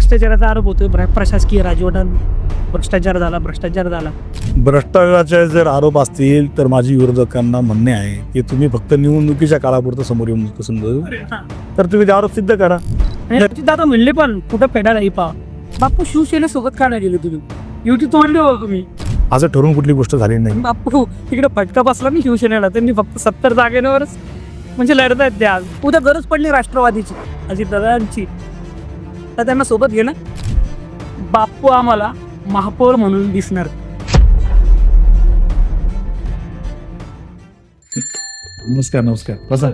भ्रष्टाचाराचा आरोप होतोय. प्रशासकीय राजवटात भ्रष्टाचार झाला, भ्रष्टाचार झाला. भ्रष्टाचाराचे जर आरोप असतील तर माझी विरोधकांना म्हणणे आहे की तुम्ही फक्त निवडणुकीच्या काळापुरतं समोर येऊन समजू तर तुम्ही ते आरोप सिद्ध करा. आणि दादा म्हणले पण कुठं फेडायला ही पा बापू शिवसेनेसोबत का नाही गेले तुम्ही? युती तोडली हो तुम्ही. असं ठरवून कुठली गोष्ट झाली नाही. बापू तिकडे फटका बसला नाही शिवसेनेला. त्यांनी फक्त 70 जागेवरच म्हणजे लढत आहेत ते आज. उद्या गरज पडली राष्ट्रवादीची अजितदादांची तर त्यांना सोबत घे ना. बापू आम्हाला महापौर म्हणून दिसणार. नमस्कार नमस्कार. बसा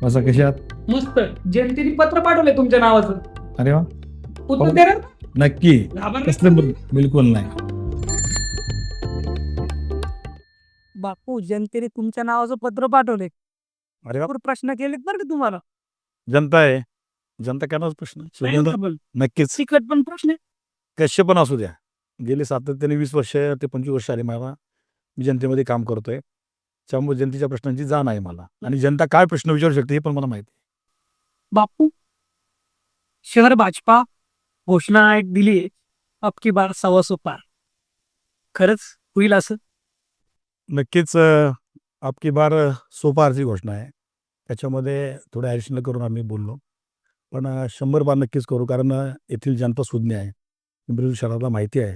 बसा. कशा आहात? मस्त. जनतेने पत्र पाठवले तुमच्या नावाचं. अरे वा. उत्तर देणार? नक्की. घाबरले? कसलं बिलकुल नाही. बापू जनतेने तुमच्या नावाचं पत्र पाठवले. अरे वा. प्रश्न केलेत बरं का तुम्हाला. जनता आहे. जनता करणारच प्रश्न. नक्कीच. सिकट पण प्रश्न आहे. कसे पण असू द्या. गेले सातत्याने 20 वर्ष ते 25 वर्ष आले मला. मी जनतेमध्ये काम करतोय. त्यामुळे जनतेच्या प्रश्नांची जाण आहे मला आणि जनता काय प्रश्न विचारू शकते हे पण मला माहिती आहे. बापू शहर भाजपा घोषणा एक दिली आहे. अब की बार 125 पार. खरंच होईल असं? नक्कीच अब की बार 100 पारची घोषणा आहे. त्याच्यामध्ये थोडं ॲडिशनल करून आम्ही बोललो. पण 100 पार नक्कीच करू कारण येथील जनता सुज्ञ आहे. पिंपरी शहराला माहिती आहे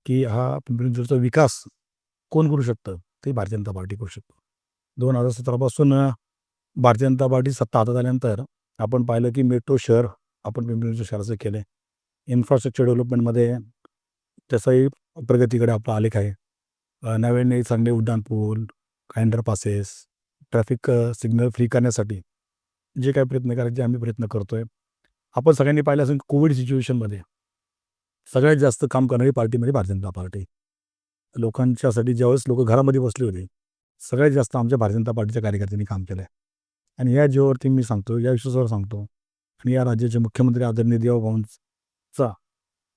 की हा पिंपरी चिंचवडचा विकास कोण करू शकतं ते भारतीय जनता पार्टी करू शकतो. 2017 पासून भारतीय जनता पार्टी सत्ता हातात आल्यानंतर आपण पाहिलं की मेट्रो शहर आपण पिंपरी चिंचवड शहराचं केलं आहे. इन्फ्रास्ट्रक्चर डेव्हलपमेंटमध्ये त्याचाही प्रगतीकडे आपला आलेख आहे. नव्याने चांगले उड्डाणपूल, अंडरपासेस, ट्रॅफिक सिग्नल फ्री करण्यासाठी जे काही प्रयत्न करायचे आम्ही प्रयत्न करतोय. आपण सगळ्यांनी पाहिलं असेल कोविड सिच्युएशनमध्ये सगळ्यात जास्त काम करणारी पार्टी म्हणजे भारतीय जनता पार्टी. लोकांच्यासाठी ज्यावेळेस लोक घरामध्ये बसले होते सगळ्यात जास्त आमच्या भारतीय जनता पार्टीच्या कार्यकर्त्यांनी काम केलं आहे. आणि या जीवावरती मी सांगतो, या विश्वासावर सांगतो आणि या राज्याचे मुख्यमंत्री आदरणीय देवेगौडांचा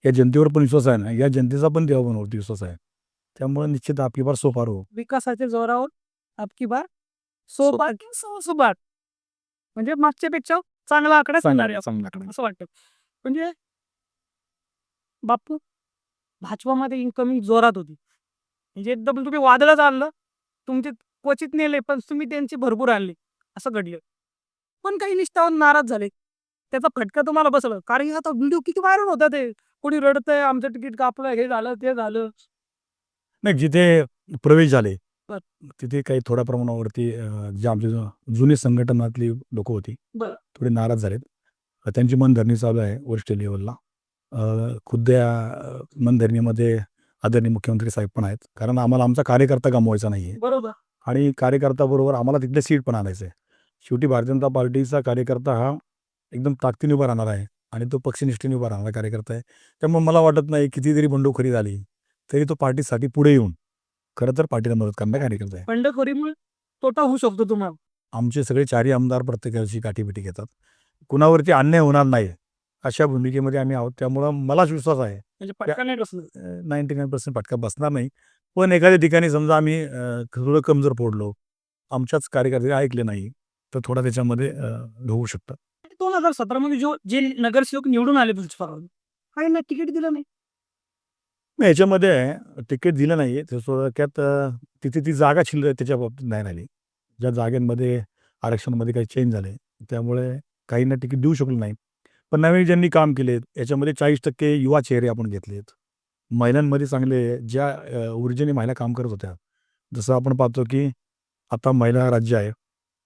या जनतेवर पण विश्वास आहे ना, या जनतेचा पण देवेगौडांवरती विश्वास आहे. त्यामुळे निश्चित अब की बार 100 पार हो. विकासाच्या जोरावर अब की बार 100 पार की 100 पार. म्हणजे मागच्यापेक्षा चांगला आकडा सांगणार आहे असं वाटतं. म्हणजे बापू भाजपामध्ये इन्कमिंग जोरात होती. म्हणजे एकदम तुम्ही वादळच आणलं. तुमचे क्वचित नेले पण तुम्ही त्यांची भरपूर आणली. असं घडलं. पण काही निष्ठावान नाराज झाले. त्याचा फटका तुम्हाला बसला. कारण आता व्हिडिओ किती व्हायरल होता ते. कोणी रडतंय, आमचं तिकीट कापलं, हे झालं, ते झालं. नाही, जिथे प्रवेश झाले बर. तिथे काही थोड्या प्रमाणावरती जे आमचे जुने संघटनातली लोक होती बरं. थोडे नाराज झालेत. त्यांची मनधरणी चालू आहे वरिष्ठ लेवलला. खुद्द या मनधरणीमध्ये आदरणीय मुख्यमंत्री साहेब पण आहेत. कारण आम्हाला आमचा कार्यकर्ता गमवायचा नाही आहे बरोबर. आणि कार्यकर्त्याबरोबर आम्हाला तिथले सीट पण आणायचं आहे. शेवटी भारतीय जनता पार्टीचा कार्यकर्ता हा एकदम ताकदीने उभा राहणार आहे आणि तो पक्षनिष्ठेने उभा राहणारा कार्यकर्ता आहे. त्यामुळे मला वाटत नाही कितीतरी बंडखोरी झाली तरी तो पार्टीसाठी पुढे येऊन खरं तर पार्टीला मदत करणारा कार्यकर्ता आहे. बंडखोरीमुळे तोटा होऊ शकतो तुम्हाला. आमचे सगळे 4ही आमदार प्रत्येकाची गाठीभेटी घेतात. कुणावरती अन्याय होणार नाही अशा भूमिकेमध्ये आम्ही आहोत. त्यामुळं मलाच विश्वास आहे म्हणजे फटका नाही बसला. 99% फटका बसणार नाही. पण एखाद्या ठिकाणी समजा आम्ही थोडं कमजोर पडलो, आमच्याच कार्यकर्ते ऐकले नाही तर थोडा त्याच्यामध्ये होऊ शकतं. 2017 मध्ये जे नगरसेवक निवडून आले भाजपाकडून काहींना तिकीट दिलं नाही. मग ह्याच्यामध्ये तिकीट दिलं नाही आहे थोडक्यात तिथे ती जागा शिल्लक आहे त्याच्या बाबतीत नाही राहिली. ज्या जागांमध्ये आरक्षणामध्ये काही चेंज झाले त्यामुळे काहींना तिकीट देऊ शकलो नाही. पण नवीन ज्यांनी काम केले याच्यामध्ये 40% युवा चेहरे आपण घेतलेत. महिलांमध्ये चांगले ज्या ऊर्जेने महिला काम करत होत्या. जसं आपण पाहतो की आता महिला राज्य आहे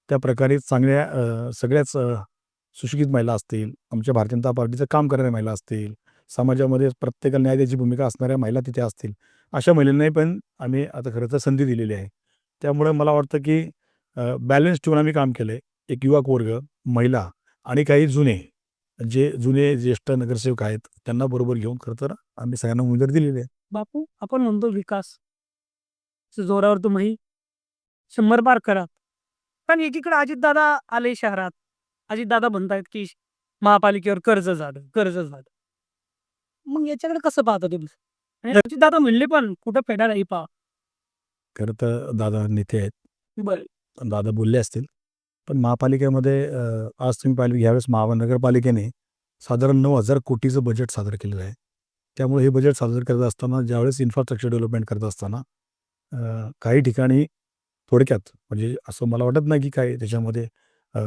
त्या प्रकारे चांगल्या सगळ्याच सुशिक्षित महिला असतील, आमच्या भारतीय जनता पार्टीचं काम करणाऱ्या महिला असतील, समाजामध्ये प्रत्येकाला न्याय द्यायची भूमिका असणाऱ्या महिला तिथे असतील. अशा महिलांनाही पण आम्ही आता खरं तर संधी दिलेली आहे. त्यामुळे मला वाटतं की बॅलन्स ठेवून आम्ही काम केलं आहे. एक युवक वर्ग, महिला आणि काही जुने ज्येष्ठ नगरसेवक आहेत त्यांना बरोबर घेऊन खरं तर आम्ही सगळ्यांना उमेदवारी दिलेली आहे. बापू आपण म्हणतो विकास जोरावर तुम्ही 100 पार करा. पण एकीकडे अजितदादा आले शहरात. अजितदादा म्हणतायत की महापालिकेवर कर्ज झालं. मग याच्याकडे कसं पाहता तुम्ही? आणि अजितदादा म्हणले पण कुठं फेडायला ही पहा. खरं तर दादा नेते आहेत. बरं. दादा बोलले असतील. पण महापालिकेमध्ये आज तुम्ही पाहिलं की ह्यावेळेस महानगरपालिकेने साधारण 9,000 कोटीचं बजेट सादर केलेलं आहे. त्यामुळे हे बजेट सादर करत असताना ज्यावेळेस इन्फ्रास्ट्रक्चर डेव्हलपमेंट करत असताना काही ठिकाणी थोडक्यात म्हणजे असं मला वाटत नाही की काय त्याच्यामध्ये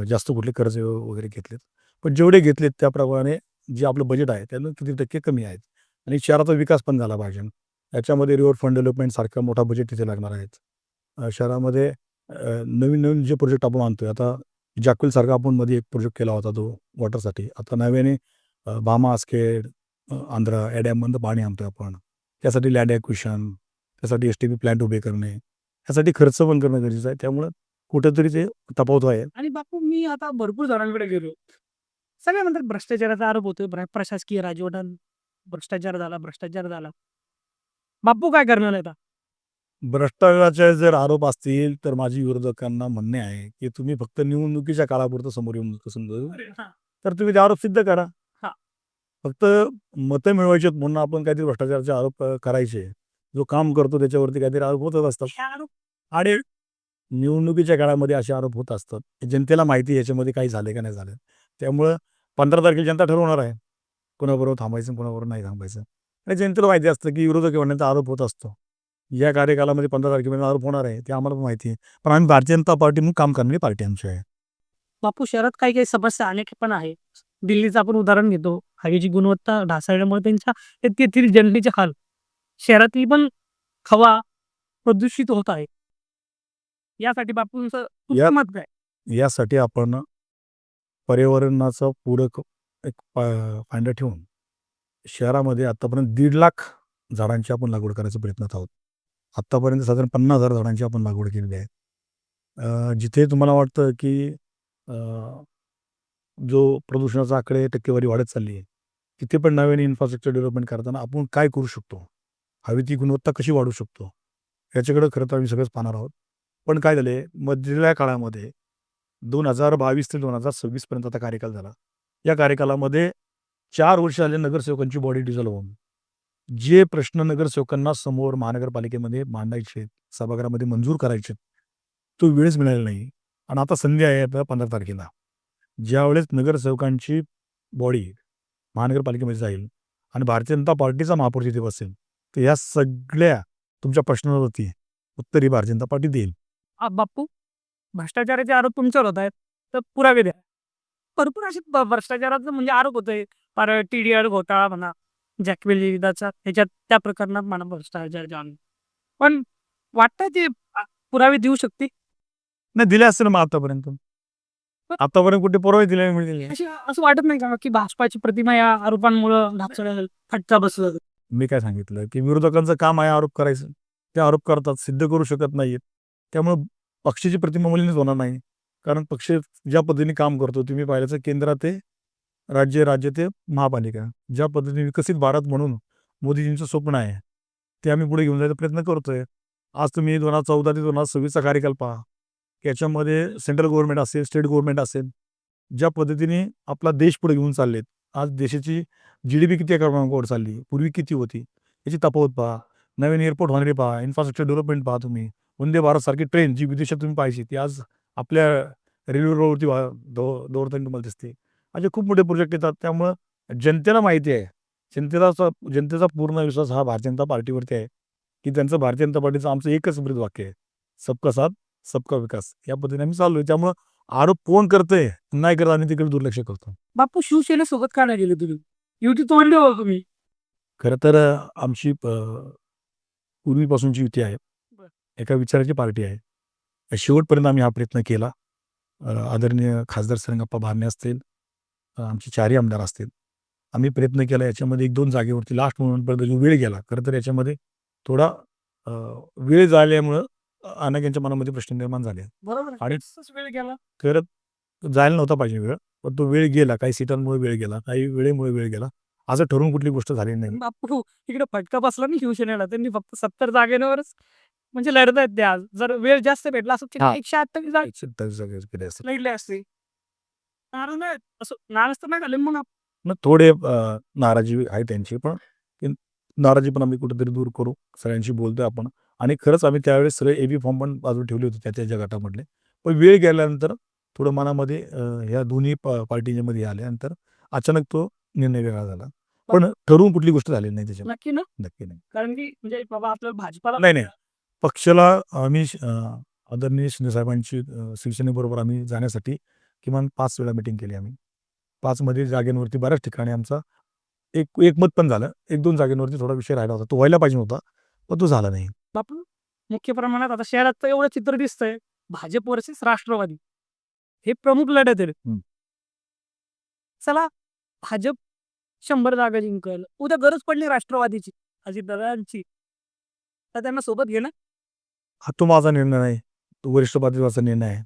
जास्त कुठले कर्ज वगैरे घेतलेत. पण जेवढे घेतलेत त्याप्रमाणे जे आपलं बजेट आहे त्यानं किती टक्के कमी आहेत आणि शहराचा विकास पण झाला पाहिजे. याच्यामध्ये रिव्हर फ्रंट डेव्हलपमेंटसारखा मोठा बजेट तिथे लागणार आहेत. शहरामध्ये नवीन-नवीन जे प्रोजेक्ट आपण आणतोय आता जॅक्वेलसारखा आपण मध्ये एक प्रोजेक्ट केला होता तो वॉटरसाठी. आता नव्याने भामा, आसखेड, आंध्रा या डॅममधनं पाणी आणतोय आपण. त्यासाठी लँड ॲक्विजिशन, त्यासाठी एस-टी-पी प्लांट उभे करणे, यासाठी खर्च पण करणं गरजेचं आहे. त्यामुळं कुठेतरी ते तफावत आहे. आणि बापू मी आता भरपूर जणांकडे गेलो. सगळे म्हणतात भ्रष्टाचाराचा आरोप होतोय, प्रशासकीय राजवट भ्रष्टाचार झाला, भ्रष्टाचार झाला. बापू काय करणार आता? भ्रष्टाचाराचे जर आरोप असतील तर माझी विरोधकांना म्हणणे आहे, की तुम्ही फक्त निवडणुकीच्या काळापुरतं समोर येऊन समजू हां, तर तुम्ही ते आरोप सिद्ध करा. हां. फक्त मतं मिळवायची आहेत म्हणून आपण काहीतरी भ्रष्टाचाराचे आरोप करायचे. जो काम करतो त्याच्यावरती काहीतरी आरोप होतच असतात. हे आरोप आणि निवडणुकीच्या काळामध्ये असे आरोप होत असतात. जनतेला माहिती आहे याच्यामध्ये काही झाले का नाही झालं. त्यामुळं 15 तारखेला जनता ठरवणार आहे. कोणाबरोबर थांबायचं, कोणाबरोबर नाही थांबायचं. आणि जनतेला माहिती असतं, की विरोधक म्हणण्याचा आरोप होत असतो. या कार्यकालामध्ये 15 तारखेपर्यंत आरोप होणार आहे. ते आम्हाला पण माहिती आहे. पण आम्ही भारतीय जनता पार्टी म्हणून काम करणारी पार्टी आमची आहे. बापू शहरात काही काही समस्या अनेक पण आहे. दिल्लीचं आपण उदाहरण घेतो. हवेची गुणवत्ता ढासळल्यामुळे तेथील जनतेचे हाल. शहरातली पण हवा प्रदूषित होत आहे. यासाठी बापूंचं या तुमचं मत काय? यासाठी आपण पर्यावरणाचा पूरक एक फायदा ठेवून शहरामध्ये आत्तापर्यंत 1,50,000 झाडांची आपण लागवड करायचा प्रयत्नात आहोत. आत्तापर्यंत साधारण 50,000 झाडांची आपण लागवड केलेली आहे. जिथे तुम्हाला वाटतं की अ, जो प्रदूषणाचा आकडे टक्केवारी वाढत चालली आहे, तिथे पण नव्याने इन्फ्रास्ट्रक्चर डेव्हलपमेंट करताना आपण काय करू शकतो? हवेची गुणवत्ता कशी वाढवू शकतो? याच्याकडे खरं तर आम्ही सगळंच पाहणार आहोत. पण काय झालं मधल्या काळामध्ये 2022 ते 2026 पर्यंत आता कार्यकाल झाला. या कार्यकालामध्ये 4 वर्ष झाले नगरसेवकांची बॉडी डिझॉल्व्ह होऊन. जे प्रश्न नगरसेवकांना समोर महानगरपालिकेमध्ये मांडायचे, सभागृहामध्ये मंजूर करायचे, तो वेळच मिळालेला नाही. आणि आता संधी आहे आता 15 तारखेला. ज्यावेळेस नगरसेवकांची बॉडी महानगरपालिकेमध्ये जाईल आणि भारतीय जनता पार्टीचा महापौर तिथे बसेल, तर या सगळ्या तुमच्या प्रश्नावरती उत्तर ही भारतीय जनता पार्टी देईल. बापू भ्रष्टाचाराचे आरोप तुमच्यावर होत आहेत. तर पुरावे द्या. भरपूर असे भ्रष्टाचाराचं म्हणजे आरोप होतोय. फार टी-डी-आर घोटाळा म्हणा, जॅकवेल विवादाचा ह्याच्यात त्या प्रकरणात म्हणा भ्रष्टाचार आणून. पण वाटतं ते पुरावे देऊ शकते? नाही दिले असते ना मग आतापर्यंत. आतापर्यंत कुठे पुरावे दिले मिळतील नाही. असं वाटत नाही का की भाजपाची प्रतिमा या आरोपांमुळं ढासळेल, फटका बसलं? मी काय सांगितलं, की विरोधकांचं काम आहे आरोप करायचं. ते आरोप करतात, सिद्ध करू शकत नाहीत. त्यामुळं पक्षाची प्रतिमा मलिनच होणार नाही. कारण पक्ष ज्या पद्धतीने काम करतो तुम्ही पाहिलं तर केंद्रात ते राज्य, राज्य ते महापालिका. ज्या पद्धतीने विकसित भारत म्हणून मोदीजींचं स्वप्न आहे, ते आम्ही पुढे घेऊन जायचा प्रयत्न करतोय. आज तुम्ही 2014 ते 2026 चा कार्यकाल पहा. याच्यामध्ये सेंट्रल गव्हर्नमेंट असेल, स्टेट गव्हर्नमेंट असेल, ज्या पद्धतीने आपला देश पुढे घेऊन चाललेत. आज देशाची जी-डी-पी किती क्रमांकावर चालली, पूर्वी किती होती, याची तफावत पहा. नवीन एअरपोर्ट होणारे पहा, इन्फ्रास्ट्रक्चर डेव्हलपमेंट पहा तुम्ही. वंदे भारतसारखी ट्रेन जी विदेशात तुम्ही पाहायची, ती आज आपल्या रेल्वे रोडवरती दौडताना तुम्हाला दिसते. असे खूप मोठे प्रोजेक्ट येतात. त्यामुळं जनतेला माहिती आहे. जनतेचा पूर्ण विश्वास हा भारतीय जनता पार्टीवरती आहे, की त्यांचं भारतीय जनता पार्टीचं आमचं एकच ब्रीदवाक्य आहे, सबका साथ, सबका विकास. या पद्धतीने आम्ही चाललोय. त्यामुळं आरोप कोण करतंय, नाही करत आम्ही तिकडे दुर्लक्ष करतो. बापू शिवसेनेसोबत का नाही गेले तुम्ही? युती तोडली हो तुम्ही. खरं तर आमची पूर्वीपासूनची युती आहे. बरं. एका विचाराची पार्टी आहे. शेवटपर्यंत आम्ही हा प्रयत्न केला. आदरणीय खासदार श्रीरंगप्पा बारणे असतील, आमचे 4ही आमदार असतील. आम्ही प्रयत्न केला याच्यामध्ये 1-2 जागेवरती लास्ट मोमेंटपर्यंत जो वेळ गेला. खरं तर याच्यामध्ये थोडा अ, वेळ झाल्यामुळं अनेकांच्या मनामध्ये प्रश्न निर्माण झाले. बरोबर आणि वेळ गेला. खरं जायला नव्हता पाहिजे वेळ. पण तो वेळ गेला. काही सीटांमुळे वेळ गेला, काही वेळेमुळे वेळ गेला. असं ठरवून कुठली गोष्ट झाली नाही. बापू इकडे फटका बसला नाही शिवसेनेला. त्यांनी फक्त 70 जागेवरच म्हणजे लढतायत ते आज. जर वेळ जास्त भेटला असं हां. 128 जागा 127 जागा केल्या असतील. लढले असते. नाराज नाही असं नाराज तर नाही झाले मग मग थोडे नाराजी आहे त्यांची पण नाराजी पण आम्ही कुठेतरी दूर करू. सगळ्यांशी बोलतोय आपण आणि खरंच आम्ही त्यावेळेस सगळे एबी फॉर्म पण बाजूला ठेवले होते त्या गटामधले. पण वेळ गेल्यानंतर थोडं मनामध्ये ह्या दोन्ही पार्टीच्या मध्ये आल्यानंतर अचानक तो निर्णय वेगळा झाला. पण ठरवून कुठली गोष्ट झालेली नाही त्याच्यामध्ये. नक्की ना? नक्की नाही. कारण की म्हणजे बाबा आपल्याला भाजपाला नाही. पक्षाला आम्ही आदरणीय शिंदेसाहेबांची शिवसेनेबरोबर आम्ही जाण्यासाठी किमान 5 वेळा मीटिंग केली आम्ही. 5 मध्ये जागेंवरती बऱ्याच ठिकाणी आमचा एकमत पण झालं. 1-2 जागेंवरती थोडा विषय राहिला होता. तो व्हायला पाहिजे होता, पण तो झाला नाही. बापू मुख्य प्रमाणात आता शहरात तर एवढं चित्र दिसतंय भाजप वर्सेस राष्ट्रवादी हे प्रमुख लढत आहे. हं. चला भाजप 100 जागा जिंकल, उद्या गरज पडली राष्ट्रवादीची अजितदादांची तर त्यांना सोबत घे ना. हा तो माझा निर्णय नाही. तो वरिष्ठ पातळीवरचा निर्णय आहे.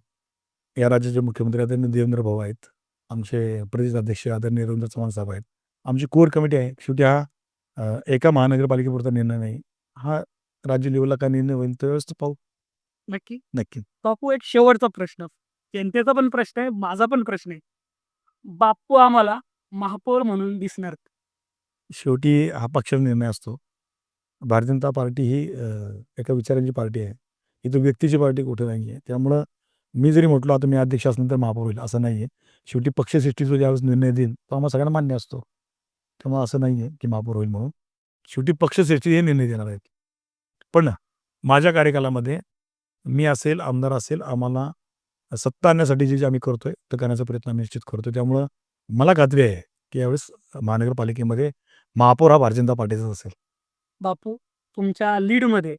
या राज्याचे मुख्यमंत्री आदरणीय देवेंद्र भाऊ आहेत. आमचे प्रदेश अध्यक्ष आदरणीय रवींद्र चव्हाण साहेब आहेत. आमची कोर कमिटी आहे. शेवटी हा एका महानगरपालिकेपुरता निर्णय नाही. हा राज्य लेव्हलला काय निर्णय होईल त्यावेळेस पाहू. नक्की. नक्की. बापू एक शेवटचा प्रश्न, जनतेचा पण प्रश्न आहे, माझा पण प्रश्न आहे. बापू आम्हाला महापौर म्हणून दिसणार. शेवटी हा पक्षाचा निर्णय असतो. भारतीय जनता पार्टी ही एका विचारांची पार्टी आहे. ही तो व्यक्तीची पार्टी कुठे नाही आहे. त्यामुळं मी जरी म्हटलो आता मी अध्यक्ष असल्यानंतर महापौर होईल असं नाही आहे. शेवटी पक्षश्रेष्ठी ज्यावेळेस निर्णय देईल तो आम्हाला सगळ्यांना मान्य असतो. त्यामुळे असं नाही आहे की महापौर होईल म्हणून. शेवटी पक्षश्रेष्ठी हे निर्णय देणार आहेत. पण माझ्या कार्यकालामध्ये मी असेल, आमदार असेल, आम्हाला सत्ता आणण्यासाठी जे आम्ही करतोय तर करण्याचा प्रयत्न आम्ही निश्चित करतो. त्यामुळं मला खात्री आहे की यावेळेस महानगरपालिकेमध्ये महापौर हा भारतीय जनता पार्टीचाच असेल. बापू तुमच्या लीडमध्ये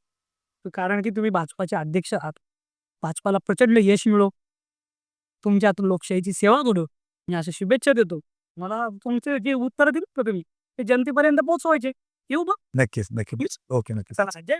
कारण की तुम्ही भाजपाचे अध्यक्ष आहात. भाजपाला प्रचंड यश मिळो. तुमच्या हातून लोकशाहीची सेवा घडो. मी अशा शुभेच्छा देतो. मला तुमचे जे उत्तर दिले तुम्ही ते जनतेपर्यंत पोहोचवायचे. येऊ मग. नक्कीच. ओके. नक्कीच. चला जय